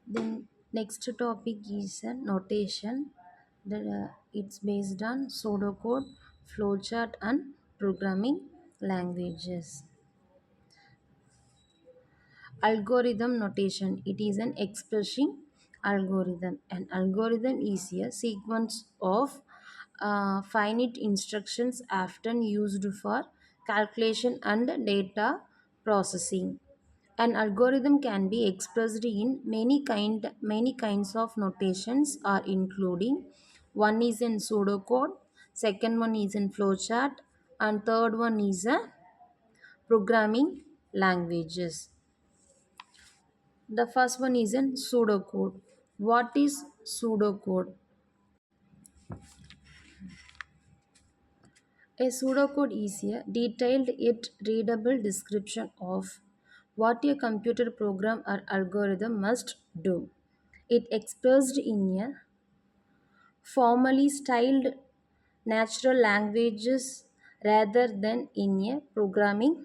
Then next topic is a notation. It's based on pseudocode, flowchart, and programming languages. Algorithm notation. It is an expressing algorithm. An algorithm is a sequence of finite instructions often used for calculation and data processing. An algorithm can be expressed in many kinds of notations are including one is in pseudocode, second one is in flowchart, and third one is a programming languages. The first one is in pseudocode. What is pseudocode? A pseudocode is a detailed yet readable description of what a computer program or algorithm must do. It expressed in a formally styled natural languages rather than in a programming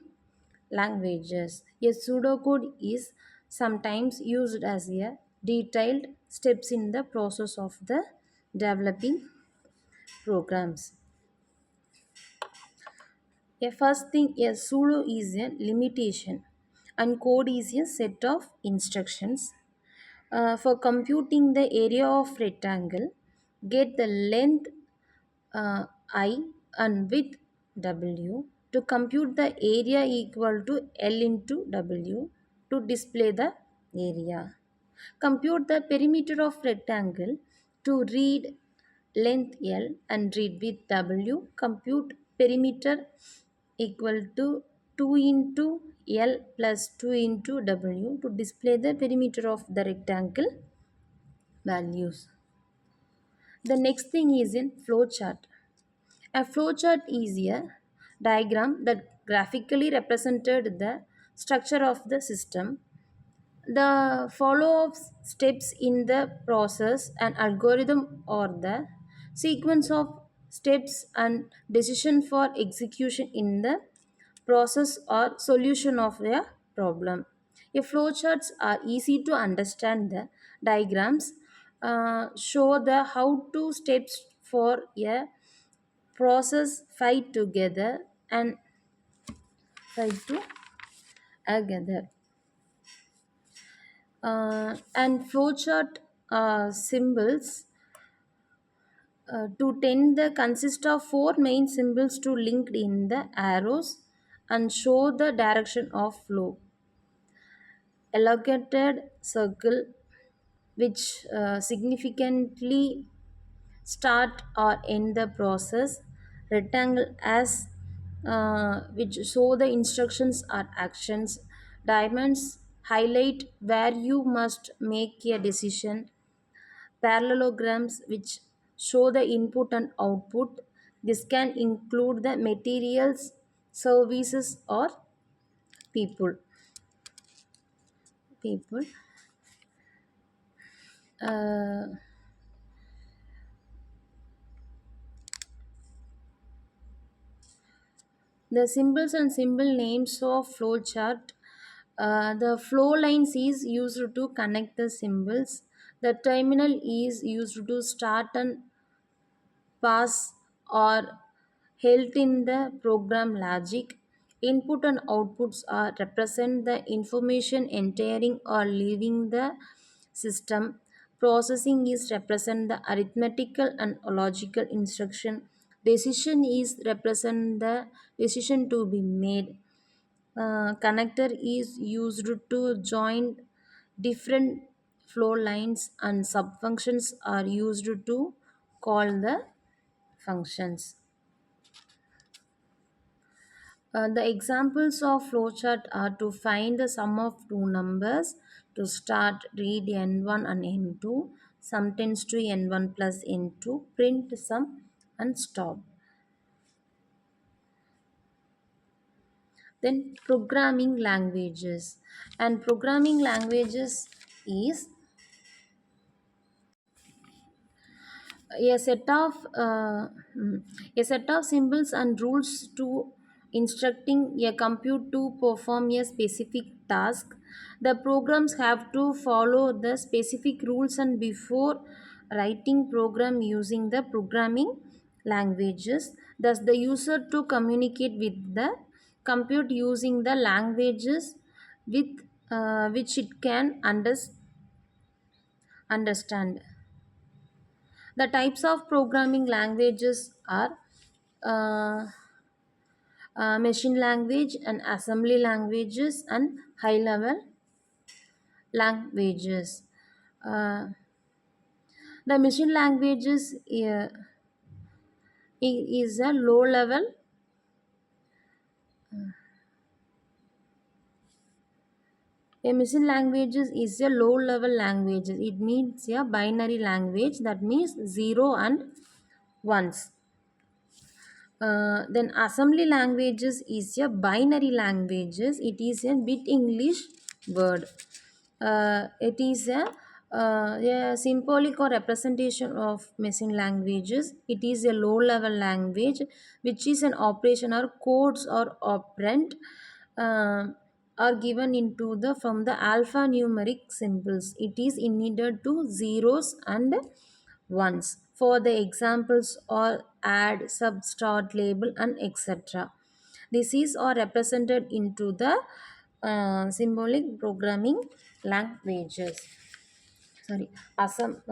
languages. A pseudocode is sometimes used as a detailed steps in the process of the developing programs. A first thing, a pseudo is a limitation and code is a set of instructions. For computing the area of rectangle, get the length I and width W to compute the area equal to L into W to display the area. Compute the perimeter of rectangle to read length L and read width W. Compute perimeter equal to 2 into L plus 2 into W to display the perimeter of the rectangle values. The next thing is in flowchart. A flowchart is a diagram that graphically represented the structure of the system. The follow of steps in the process and algorithm or the sequence of steps and decision for execution in the process or solution of a problem. If flowcharts are easy to understand, the diagrams show the how to steps for a process fight together and fight together. And flowchart symbols to tend the consist of four main symbols to linked in the arrows and show the direction of flow. Elongated circle which significantly start or end the process. Rectangle as which show the instructions or actions. Diamonds highlight where you must make a decision. Parallelograms which show the input and output. This can include the materials, services, or people. People. Uh, the symbols and symbol names of flowchart. The flow lines is used to connect the symbols. The terminal is used to start and pass or held in the program logic. Input and outputs are represent the information entering or leaving the system. Processing is represent the arithmetical and logical instruction. Decision is represent the decision to be made. Connector is used to join different flow lines and subfunctions are used to call the functions. The examples of flowchart are to find the sum of two numbers, to start read n1 and n2, sum tends to n1 plus n2, print sum and stop. Then programming languages, and programming languages is a set of a set of symbols and rules to instructing a compute to perform a specific task. The programs have to follow the specific rules and before writing program using the programming languages. Thus, the user to communicate with the compute using the languages with which it can understand. The types of programming languages are uh, machine language and assembly languages and high level languages. Uh, the machine languages is a low level. A machine languages is a low level language. It means a binary language, that means 0 and 1s. Then assembly languages is a binary languages. It is a bit English word. It is a symbolic or representation of machine languages. It is a low level language which is an operation or codes or operand uh, are given into the from the alphanumeric symbols. It is needed to zeros and ones. For the examples or add, subtract, label and etc. This is all represented into the symbolic programming languages. Sorry, awesome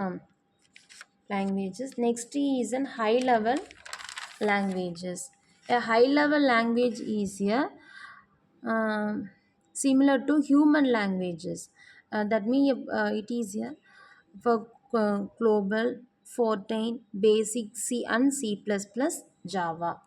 languages. Next is an high level languages. A high level language is a similar to human languages. That means it is a for global, Fortran, Basic, C and C++, Java.